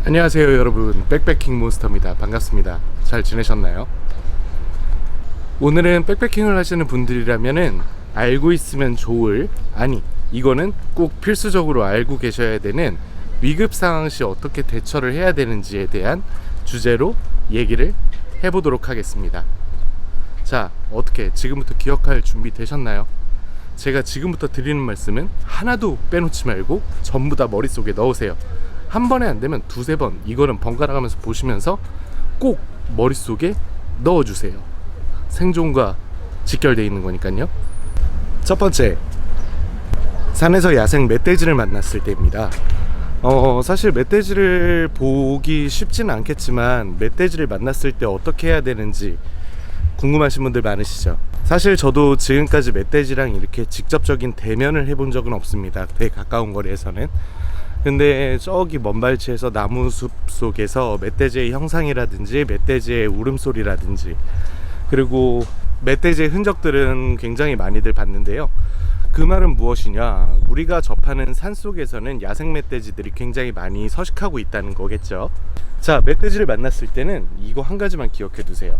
안녕하세요 여러분, 백패킹 몬스터입니다. 반갑습니다. 잘 지내셨나요? 오늘은 백패킹을 하시는 분들이라면은 알고 있으면 좋을, 아니 이거는 꼭 필수적으로 알고 계셔야 되는 위급 상황 시 어떻게 대처를 해야 되는지에 대한 주제로 얘기를 해보도록 하겠습니다. 자, 어떻게 지금부터 기억할 준비 되셨나요? 제가 지금부터 드리는 말씀은 하나도 빼놓지 말고 전부 다 머릿속에 넣으세요. 한 번에 안 되면 두세 번, 이거는 번갈아 가면서 보시면서 꼭 머릿속에 넣어주세요. 생존과 직결되어 있는 거니까요. 첫 번째, 산에서 야생 멧돼지를 만났을 때입니다. 사실 멧돼지를 보기 쉽지는 않겠지만 멧돼지를 만났을 때 어떻게 해야 되는지 궁금하신 분들 많으시죠? 사실 저도 지금까지 멧돼지랑 이렇게 직접적인 대면을 해본 적은 없습니다. 되게 가까운 거리에서는. 근데 저기 먼 발치에서 나무숲 속에서 멧돼지의 형상이라든지 멧돼지의 울음소리라든지, 그리고 멧돼지의 흔적들은 굉장히 많이들 봤는데요. 그 말은 무엇이냐, 우리가 접하는 산속에서는 야생 멧돼지들이 굉장히 많이 서식하고 있다는 거겠죠. 자, 멧돼지를 만났을 때는 이거 한 가지만 기억해 두세요.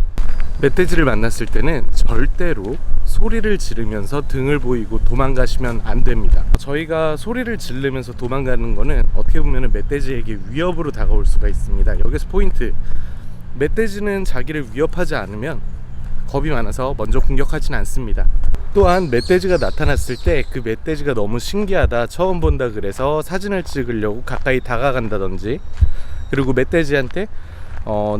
멧돼지를 만났을 때는 절대로 소리를 지르면서 등을 보이고 도망가시면 안 됩니다. 저희가 소리를 지르면서 도망가는 거는 어떻게 보면 멧돼지에게 위협으로 다가올 수가 있습니다. 여기서 포인트, 멧돼지는 자기를 위협하지 않으면 겁이 많아서 먼저 공격하지는 않습니다. 또한 멧돼지가 나타났을 때 그 멧돼지가 너무 신기하다, 처음 본다 그래서 사진을 찍으려고 가까이 다가간다든지, 그리고 멧돼지한테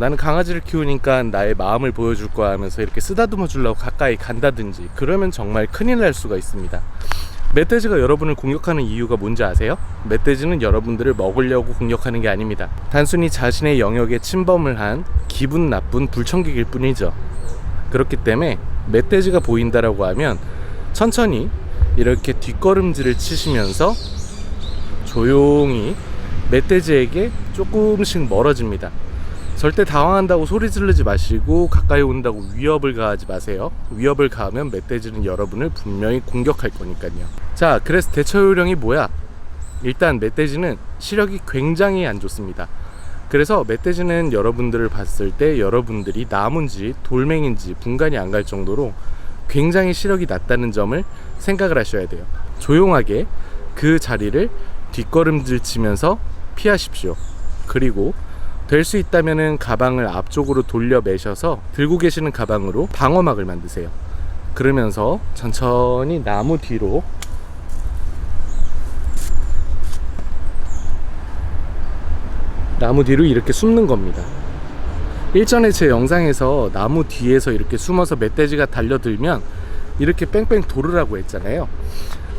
나는 강아지를 키우니까 나의 마음을 보여줄 거야 하면서 이렇게 쓰다듬어 주려고 가까이 간다든지, 그러면 정말 큰일 날 수가 있습니다. 멧돼지가 여러분을 공격하는 이유가 뭔지 아세요? 멧돼지는 여러분들을 먹으려고 공격하는 게 아닙니다. 단순히 자신의 영역에 침범을 한 기분 나쁜 불청객일 뿐이죠. 그렇기 때문에 멧돼지가 보인다라고 하면 천천히 이렇게 뒷걸음질을 치시면서 조용히 멧돼지에게 조금씩 멀어집니다. 절대 당황한다고 소리 지르지 마시고 가까이 온다고 위협을 가하지 마세요. 위협을 가하면 멧돼지는 여러분을 분명히 공격할 거니까요. 자, 그래서 대처 요령이 뭐야? 일단 멧돼지는 시력이 굉장히 안 좋습니다. 그래서 멧돼지는 여러분들을 봤을 때 여러분들이 나무인지 돌멩인지 분간이 안 갈 정도로 굉장히 시력이 낮다는 점을 생각을 하셔야 돼요. 조용하게 그 자리를 뒷걸음질 치면서 피하십시오. 그리고 될 수 있다면은 가방을 앞쪽으로 돌려 매셔서 들고 계시는 가방으로 방어막을 만드세요. 그러면서 천천히 나무 뒤로 이렇게 숨는 겁니다. 일전에 제 영상에서 나무 뒤에서 이렇게 숨어서 멧돼지가 달려들면 이렇게 뺑뺑 돌으라고 했잖아요.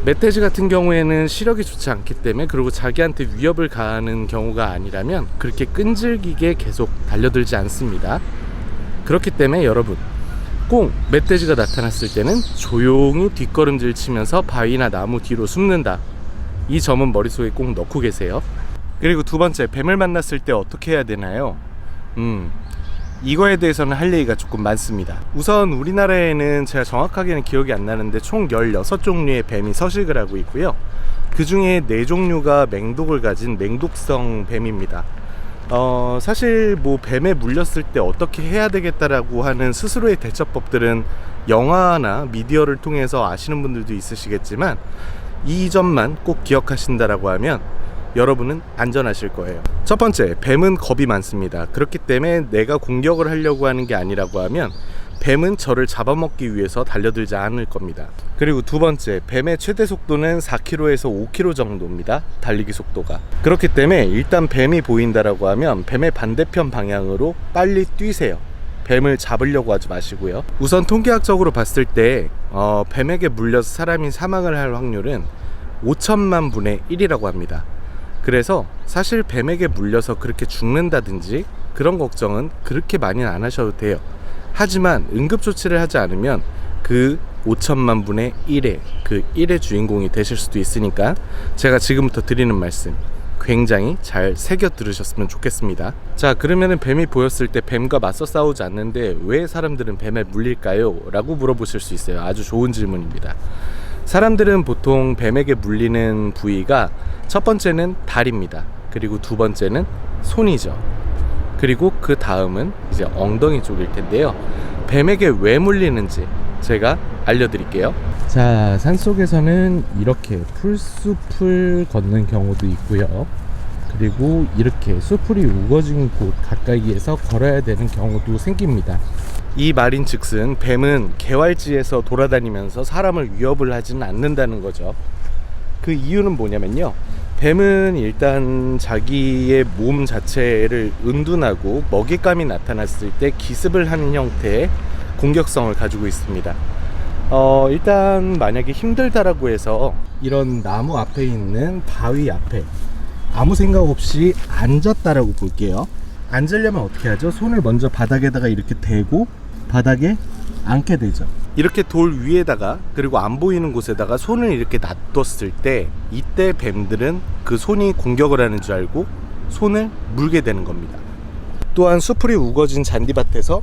멧돼지 같은 경우에는 시력이 좋지 않기 때문에, 그리고 자기한테 위협을 가하는 경우가 아니라면 그렇게 끈질기게 계속 달려들지 않습니다. 그렇기 때문에 여러분, 꼭 멧돼지가 나타났을 때는 조용히 뒷걸음질 치면서 바위나 나무 뒤로 숨는다, 이 점은 머릿속에 꼭 넣고 계세요. 그리고 두 번째, 뱀을 만났을 때 어떻게 해야 되나요? 이거에 대해서는 할 얘기가 조금 많습니다. 우선 우리나라에는 제가 정확하게는 기억이 안 나는데 총 16종류의 뱀이 서식을 하고 있고요. 그 중에 4종류가 맹독을 가진 맹독성 뱀입니다. 사실 뭐 뱀에 물렸을 때 어떻게 해야 되겠다라고 하는 스스로의 대처법들은 영화나 미디어를 통해서 아시는 분들도 있으시겠지만, 이 점만 꼭 기억하신다라고 하면 여러분은 안전하실 거예요. 첫 번째, 뱀은 겁이 많습니다. 그렇기 때문에 내가 공격을 하려고 하는 게 아니라고 하면 뱀은 저를 잡아먹기 위해서 달려들지 않을 겁니다. 그리고 두 번째, 뱀의 최대 속도는 4km에서 5km 정도입니다. 달리기 속도가. 그렇기 때문에 일단 뱀이 보인다라고 하면 뱀의 반대편 방향으로 빨리 뛰세요. 뱀을 잡으려고 하지 마시고요. 우선 통계학적으로 봤을 때 뱀에게 물려서 사람이 사망을 할 확률은 5천만 분의 1이라고 합니다. 그래서 사실 뱀에게 물려서 그렇게 죽는다든지 그런 걱정은 그렇게 많이는 안 하셔도 돼요. 하지만 응급조치를 하지 않으면 그 5천만 분의 1의 그 1의 주인공이 되실 수도 있으니까 제가 지금부터 드리는 말씀 굉장히 잘 새겨 들으셨으면 좋겠습니다. 자, 그러면은 뱀이 보였을 때 뱀과 맞서 싸우지 않는데 왜 사람들은 뱀에 물릴까요? 라고 물어보실 수 있어요. 아주 좋은 질문입니다. 사람들은 보통 뱀에게 물리는 부위가 첫 번째는 다리입니다. 그리고 두 번째는 손이죠. 그리고 그 다음은 이제 엉덩이 쪽일 텐데요. 뱀에게 왜 물리는지 제가 알려드릴게요. 자, 산속에서는 이렇게 풀숲을 걷는 경우도 있고요. 그리고 이렇게 수풀이 우거진 곳 가까이에서 걸어야 되는 경우도 생깁니다. 이 말인즉슨 뱀은 개활지에서 돌아다니면서 사람을 위협을 하지는 않는다는 거죠. 그 이유는 뭐냐면요, 뱀은 일단 자기의 몸 자체를 은둔하고 먹잇감이 나타났을 때 기습을 하는 형태의 공격성을 가지고 있습니다. 일단 만약에 힘들다라고 해서 이런 나무 앞에 있는 바위 앞에 아무 생각 없이 앉았다라고 볼게요. 앉으려면 어떻게 하죠? 손을 먼저 바닥에다가 이렇게 대고 바닥에 앉게 되죠. 이렇게 돌 위에다가, 그리고 안 보이는 곳에다가 손을 이렇게 놔뒀을 때, 이때 뱀들은 그 손이 공격을 하는 줄 알고 손을 물게 되는 겁니다. 또한 수풀이 우거진 잔디밭에서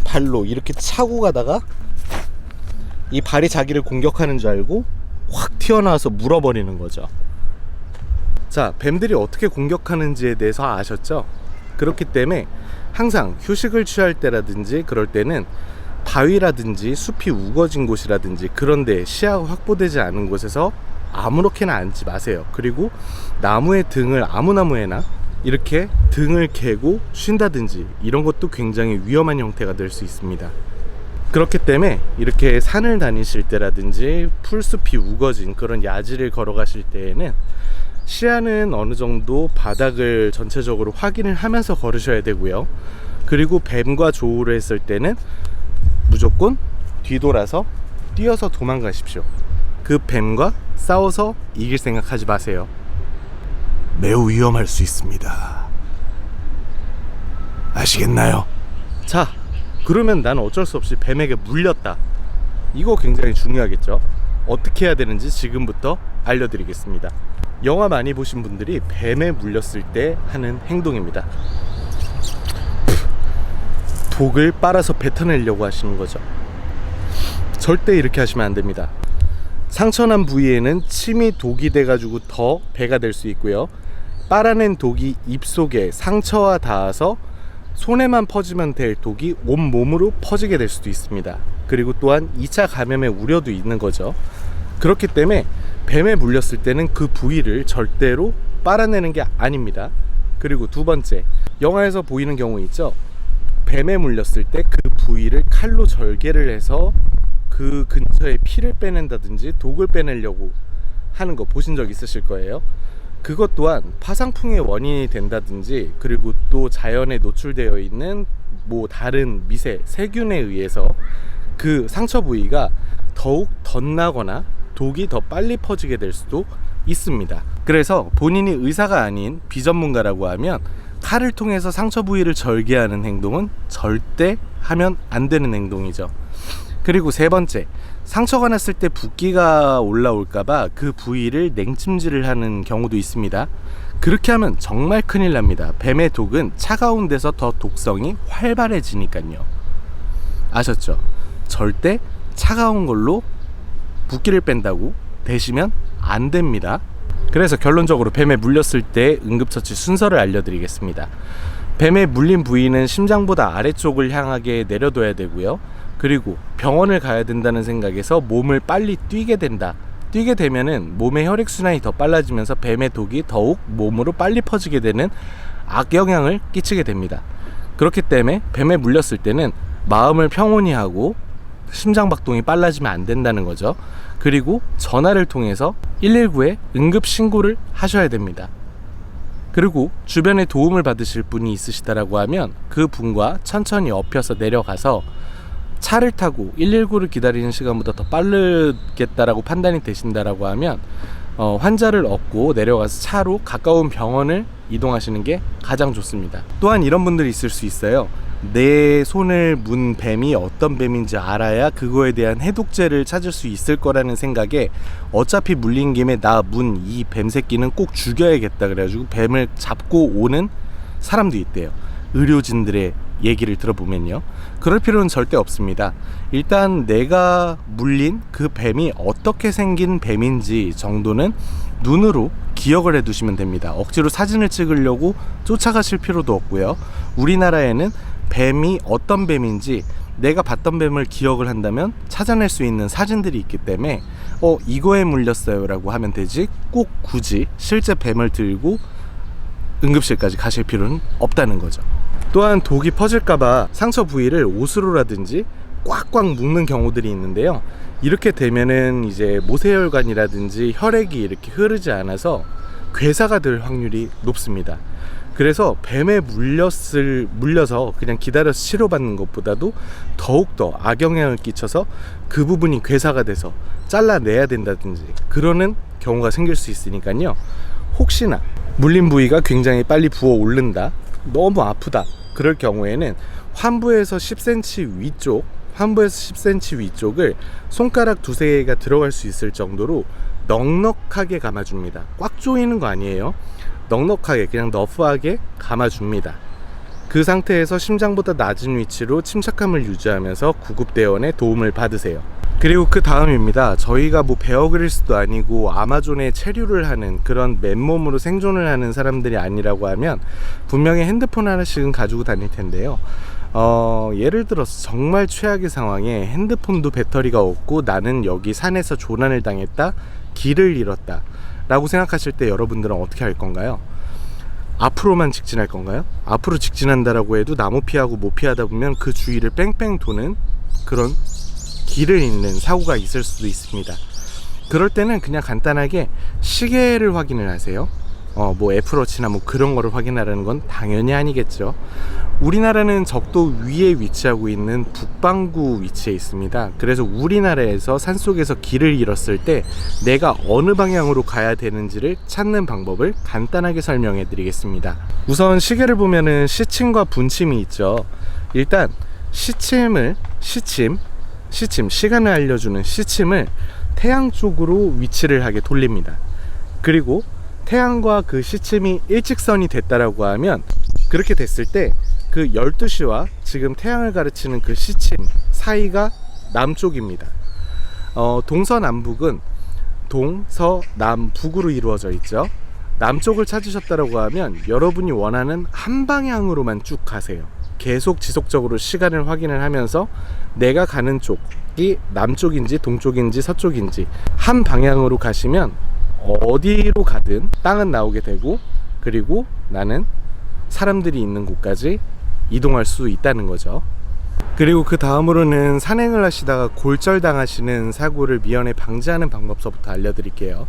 발로 이렇게 차고 가다가 이 발이 자기를 공격하는 줄 알고 확 튀어나와서 물어버리는 거죠. 자, 뱀들이 어떻게 공격하는지에 대해서 아셨죠? 그렇기 때문에 항상 휴식을 취할 때라든지 그럴 때는 바위라든지 숲이 우거진 곳이라든지 그런데 시야가 확보되지 않은 곳에서 아무렇게나 앉지 마세요. 그리고 나무의 등을, 아무 나무에나 이렇게 등을 개고 쉰다든지 이런 것도 굉장히 위험한 형태가 될 수 있습니다. 그렇기 때문에 이렇게 산을 다니실 때라든지 풀숲이 우거진 그런 야지를 걸어가실 때에는 시야는 어느 정도 바닥을 전체적으로 확인을 하면서 걸으셔야 되고요. 그리고 뱀과 조우를 했을 때는 무조건 뒤돌아서 뛰어서 도망가십시오. 그 뱀과 싸워서 이길 생각하지 마세요. 매우 위험할 수 있습니다. 아시겠나요? 자, 그러면 난 어쩔 수 없이 뱀에게 물렸다. 이거 굉장히 중요하겠죠? 어떻게 해야 되는지 지금부터 알려드리겠습니다. 영화 많이 보신 분들이 뱀에 물렸을 때 하는 행동입니다. 독을 빨아서 뱉어내려고 하시는 거죠. 절대 이렇게 하시면 안 됩니다. 상처난 부위에는 침이 독이 돼가지고 더 배가 될 수 있고요. 빨아낸 독이 입속에 상처와 닿아서 손에만 퍼지면 될 독이 온몸으로 퍼지게 될 수도 있습니다. 그리고 또한 2차 감염의 우려도 있는 거죠. 그렇기 때문에 뱀에 물렸을 때는 그 부위를 절대로 빨아내는 게 아닙니다. 그리고 두 번째, 영화에서 보이는 경우 있죠? 뱀에 물렸을 때 그 부위를 칼로 절개를 해서 그 근처에 피를 빼낸다든지 독을 빼내려고 하는 거 보신 적 있으실 거예요. 그것 또한 파상풍의 원인이 된다든지, 그리고 또 자연에 노출되어 있는 뭐 다른 미세 세균에 의해서 그 상처 부위가 더욱 덧나거나 독이 더 빨리 퍼지게 될 수도 있습니다. 그래서 본인이 의사가 아닌 비전문가라고 하면 칼을 통해서 상처 부위를 절개하는 행동은 절대 하면 안 되는 행동이죠. 그리고 세 번째, 상처가 났을 때 붓기가 올라올까봐 그 부위를 냉찜질을 하는 경우도 있습니다. 그렇게 하면 정말 큰일 납니다. 뱀의 독은 차가운 데서 더 독성이 활발해지니까요. 아셨죠? 절대 차가운 걸로 붓기를 뺀다고 대시면 안 됩니다. 그래서 결론적으로 뱀에 물렸을 때 응급처치 순서를 알려드리겠습니다. 뱀에 물린 부위는 심장보다 아래쪽을 향하게 내려둬야 되고요. 그리고 병원을 가야 된다는 생각에서 몸을 빨리 뛰게 된다. 뛰게 되면은 몸의 혈액순환이 더 빨라지면서 뱀의 독이 더욱 몸으로 빨리 퍼지게 되는 악영향을 끼치게 됩니다. 그렇기 때문에 뱀에 물렸을 때는 마음을 평온히 하고 심장박동이 빨라지면 안 된다는 거죠. 그리고 전화를 통해서 119에 응급신고를 하셔야 됩니다. 그리고 주변에 도움을 받으실 분이 있으시다라고 하면 그 분과 천천히 엎혀서 내려가서 차를 타고 119를 기다리는 시간보다 더 빠르겠다라고 판단이 되신다라고 하면 환자를 얻고 내려가서 차로 가까운 병원을 이동하시는 게 가장 좋습니다. 또한 이런 분들이 있을 수 있어요. 내 손을 문 뱀이 어떤 뱀인지 알아야 그거에 대한 해독제를 찾을 수 있을 거라는 생각에 어차피 물린 김에 나 문 이 뱀새끼는 꼭 죽여야겠다 그래가지고 뱀을 잡고 오는 사람도 있대요. 의료진들의 얘기를 들어보면요, 그럴 필요는 절대 없습니다. 일단 내가 물린 그 뱀이 어떻게 생긴 뱀인지 정도는 눈으로 기억을 해 두시면 됩니다. 억지로 사진을 찍으려고 쫓아가실 필요도 없고요. 우리나라에는 뱀이 어떤 뱀인지 내가 봤던 뱀을 기억을 한다면 찾아낼 수 있는 사진들이 있기 때문에 이거에 물렸어요 라고 하면 되지, 꼭 굳이 실제 뱀을 들고 응급실까지 가실 필요는 없다는 거죠. 또한 독이 퍼질까봐 상처 부위를 옷으로라든지 꽉꽉 묶는 경우들이 있는데요. 이렇게 되면은 이제 모세혈관이라든지 혈액이 이렇게 흐르지 않아서 괴사가 될 확률이 높습니다. 그래서 뱀에 물려서 그냥 기다려서 치료받는 것보다도 더욱더 악영향을 끼쳐서 그 부분이 괴사가 돼서 잘라내야 된다든지 그러는 경우가 생길 수 있으니까요. 혹시나 물린 부위가 굉장히 빨리 부어 오른다, 너무 아프다, 그럴 경우에는 환부에서 10cm 위쪽을 손가락 두세 개가 들어갈 수 있을 정도로 넉넉하게 감아줍니다. 꽉 조이는 거 아니에요. 넉넉하게 그냥 너프하게 감아줍니다. 그 상태에서 심장보다 낮은 위치로 침착함을 유지하면서 구급대원의 도움을 받으세요. 그리고 그 다음입니다. 저희가 뭐 베어그릴스도 아니고 아마존에 체류를 하는 그런 맨몸으로 생존을 하는 사람들이 아니라고 하면 분명히 핸드폰 하나씩은 가지고 다닐 텐데요. 예를 들어서 정말 최악의 상황에 핸드폰도 배터리가 없고 나는 여기 산에서 조난을 당했다, 길을 잃었다 라고 생각하실 때 여러분들은 어떻게 할 건가요? 앞으로만 직진할 건가요? 앞으로 직진한다라고 해도 나무 피하고 못 피하다 보면 그 주위를 뺑뺑 도는 그런 길을 잃는 사고가 있을 수도 있습니다. 그럴 때는 그냥 간단하게 시계를 확인을 하세요. 뭐 애플워치나 뭐 그런 거를 확인하라는 건 당연히 아니겠죠. 우리나라는 적도 위에 위치하고 있는 북반구 위치에 있습니다. 그래서 우리나라에서 산속에서 길을 잃었을 때 내가 어느 방향으로 가야 되는지를 찾는 방법을 간단하게 설명해 드리겠습니다. 우선 시계를 보면은 시침과 분침이 있죠. 일단 시간을 알려주는 시침을 태양 쪽으로 위치를 하게 돌립니다. 그리고 태양과 그 시침이 일직선이 됐다라고 하면, 그렇게 됐을 때 그 12시와 지금 태양을 가르치는 그 시침 사이가 남쪽입니다. 동서남북은 동서남북으로 이루어져 있죠. 남쪽을 찾으셨다라고 하면 여러분이 원하는 한 방향으로만 쭉 가세요. 계속 지속적으로 시간을 확인을 하면서 내가 가는 쪽이 남쪽인지 동쪽인지 서쪽인지 한 방향으로 가시면 어디로 가든 땅은 나오게 되고, 그리고 나는 사람들이 있는 곳까지 이동할 수 있다는 거죠. 그리고 그 다음으로는 산행을 하시다가 골절당하시는 사고를 미연에 방지하는 방법서부터 알려드릴게요.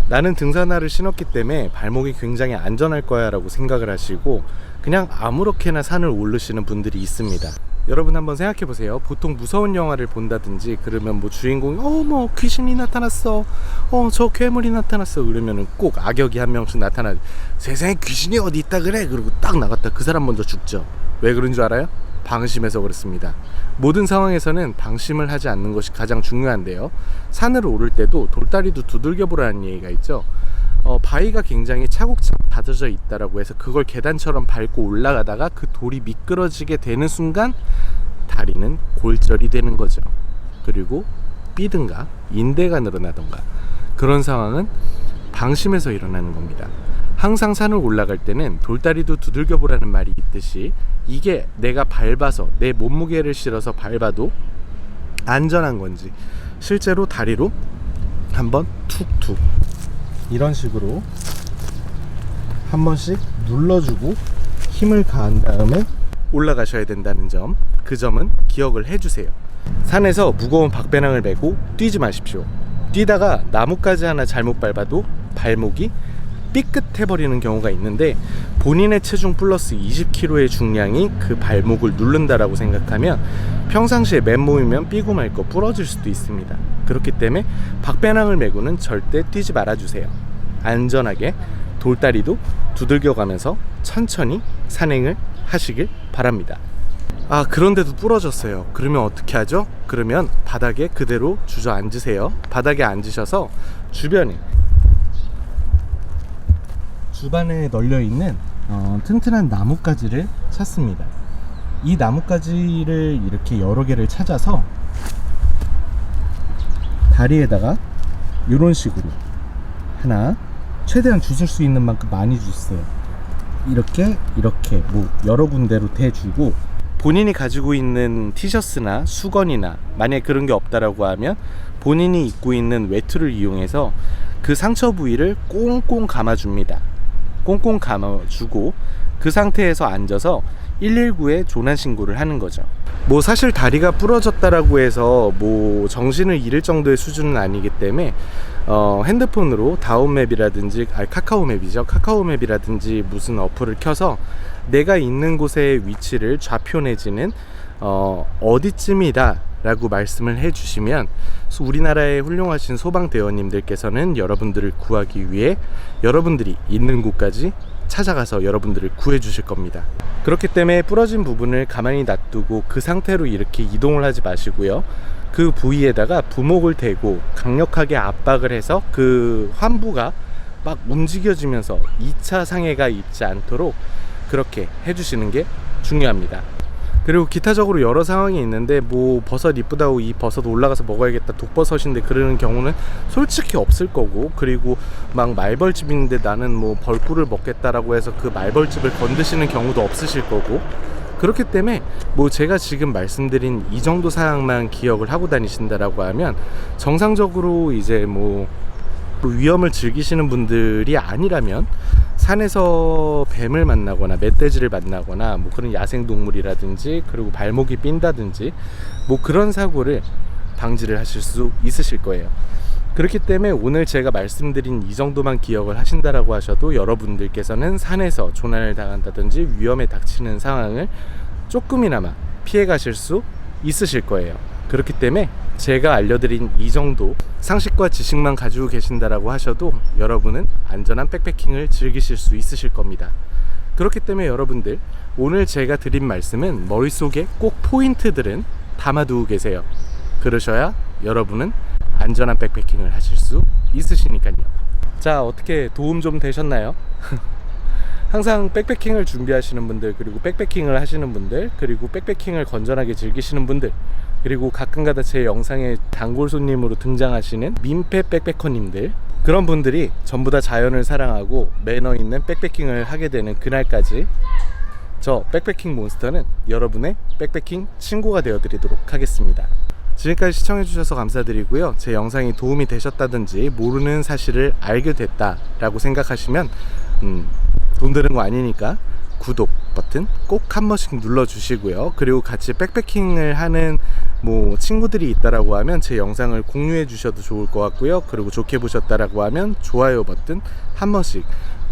나는 등산화를 신었기 때문에 발목이 굉장히 안전할 거야 라고 생각을 하시고 그냥 아무렇게나 산을 오르시는 분들이 있습니다. 여러분 한번 생각해 보세요. 보통 무서운 영화를 본다든지 그러면 뭐 주인공이 뭐 귀신이 나타났어, 저 괴물이 나타났어, 그러면은 꼭 악역이 한 명씩 나타나, 세상에 귀신이 어디 있다 그래, 그리고 딱 나갔다 그 사람 먼저 죽죠. 왜 그런 줄 알아요? 방심해서 그렇습니다. 모든 상황에서는 방심을 하지 않는 것이 가장 중요한데요. 산을 오를 때도 돌다리도 두들겨 보라는 얘기가 있죠. 바위가 굉장히 차곡차곡 다져져 있다라고 해서 그걸 계단처럼 밟고 올라가다가 그 돌이 미끄러지게 되는 순간 다리는 골절이 되는 거죠. 그리고 삐든가 인대가 늘어나던가 그런 상황은 방심해서 일어나는 겁니다. 항상 산을 올라갈 때는 돌다리도 두들겨 보라는 말이 있듯이 이게 내가 밟아서 내 몸무게를 실어서 밟아도 안전한 건지 실제로 다리로 한번 툭툭 이런 식으로 한 번씩 눌러주고 힘을 가한 다음에 올라가셔야 된다는 점, 그 점은 기억을 해주세요. 산에서 무거운 박배낭을 메고 뛰지 마십시오. 뛰다가 나뭇가지 하나 잘못 밟아도 발목이 삐끗해버리는 경우가 있는데 본인의 체중 플러스 20kg의 중량이 그 발목을 누른다라고 생각하면 평상시에 맨몸이면 삐고 말 거 부러질 수도 있습니다. 그렇기 때문에 박배낭을 메고는 절대 뛰지 말아주세요. 안전하게 돌다리도 두들겨가면서 천천히 산행을 하시길 바랍니다. 그런데도 부러졌어요. 그러면 어떻게 하죠? 그러면 바닥에 그대로 주저앉으세요. 바닥에 앉으셔서 주변에 널려있는 튼튼한 나뭇가지를 찾습니다. 이 나뭇가지를 이렇게 여러 개를 찾아서 다리에다가 이런 식으로 하나, 최대한 주실 수 있는 만큼 많이 주세요. 이렇게 뭐 여러 군데로 대주고, 본인이 가지고 있는 티셔츠나 수건이나 만약에 그런 게 없다라고 하면 본인이 입고 있는 외투를 이용해서 그 상처 부위를 꽁꽁 감아줍니다. 꽁꽁 감아주고 그 상태에서 앉아서 119에 조난 신고를 하는 거죠. 뭐 사실 다리가 부러졌다라고 해서 뭐 정신을 잃을 정도의 수준은 아니기 때문에 핸드폰으로 다운맵이라든지 카카오맵이죠. 카카오맵이라든지 무슨 어플을 켜서 내가 있는 곳의 위치를 좌표 내지는 어디쯤이다 라고 말씀을 해주시면 우리나라의 훌륭하신 소방대원님들께서는 여러분들을 구하기 위해 여러분들이 있는 곳까지 찾아가서 여러분들을 구해 주실 겁니다. 그렇기 때문에 부러진 부분을 가만히 놔두고 그 상태로 이렇게 이동을 하지 마시고요. 그 부위에다가 부목을 대고 강력하게 압박을 해서 그 환부가 막 움직여지면서 2차 상해가 있지 않도록 그렇게 해주시는 게 중요합니다. 그리고 기타적으로 여러 상황이 있는데 뭐 버섯 이쁘다고 이 버섯 올라가서 먹어야겠다, 독버섯인데 그러는 경우는 솔직히 없을 거고, 그리고 막 말벌집인데 나는 뭐 벌꿀을 먹겠다라고 해서 그 말벌집을 건드시는 경우도 없으실 거고, 그렇기 때문에 뭐 제가 지금 말씀드린 이 정도 사항만 기억을 하고 다니신다라고 하면 정상적으로 이제 뭐 위험을 즐기시는 분들이 아니라면 산에서 뱀을 만나거나 멧돼지를 만나거나 뭐 그런 야생동물이라든지 그리고 발목이 삔다든지 뭐 그런 사고를 방지를 하실 수 있으실 거예요. 그렇기 때문에 오늘 제가 말씀드린 이 정도만 기억을 하신다라고 하셔도 여러분들께서는 산에서 조난을 당한다든지 위험에 닥치는 상황을 조금이나마 피해 가실 수 있으실 거예요. 그렇기 때문에 제가 알려드린 이 정도 상식과 지식만 가지고 계신다라고 하셔도 여러분은 안전한 백패킹을 즐기실 수 있으실 겁니다. 그렇기 때문에 여러분들 오늘 제가 드린 말씀은 머릿속에 꼭 포인트들은 담아두고 계세요. 그러셔야 여러분은 안전한 백패킹을 하실 수 있으시니까요. 자, 어떻게 도움 좀 되셨나요? 항상 백패킹을 준비하시는 분들, 그리고 백패킹을 하시는 분들, 그리고 백패킹을 건전하게 즐기시는 분들, 그리고 가끔가다 제 영상에 단골 손님으로 등장하시는 민폐 백패커님들, 그런 분들이 전부 다 자연을 사랑하고 매너 있는 백패킹을 하게 되는 그날까지 저 백패킹 몬스터는 여러분의 백패킹 친구가 되어드리도록 하겠습니다. 지금까지 시청해주셔서 감사드리고요. 제 영상이 도움이 되셨다든지 모르는 사실을 알게 됐다라고 생각하시면 돈 드는 거 아니니까 구독 버튼 꼭 한 번씩 눌러주시고요. 그리고 같이 백패킹을 하는 뭐 친구들이 있다라고 하면 제 영상을 공유해 주셔도 좋을 것 같고요. 그리고 좋게 보셨다라고 하면 좋아요 버튼 한 번씩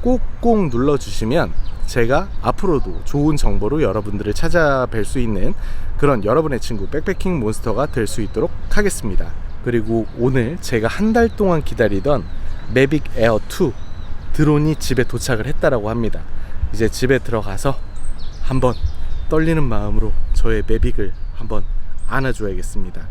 꼭꼭 눌러주시면 제가 앞으로도 좋은 정보로 여러분들을 찾아뵐 수 있는 그런 여러분의 친구 백패킹 몬스터가 될 수 있도록 하겠습니다. 그리고 오늘 제가 한 달 동안 기다리던 매빅 에어 2 드론이 집에 도착을 했다라고 합니다. 이제 집에 들어가서 한번 떨리는 마음으로 저의 매빅을 한번 안아줘야겠습니다.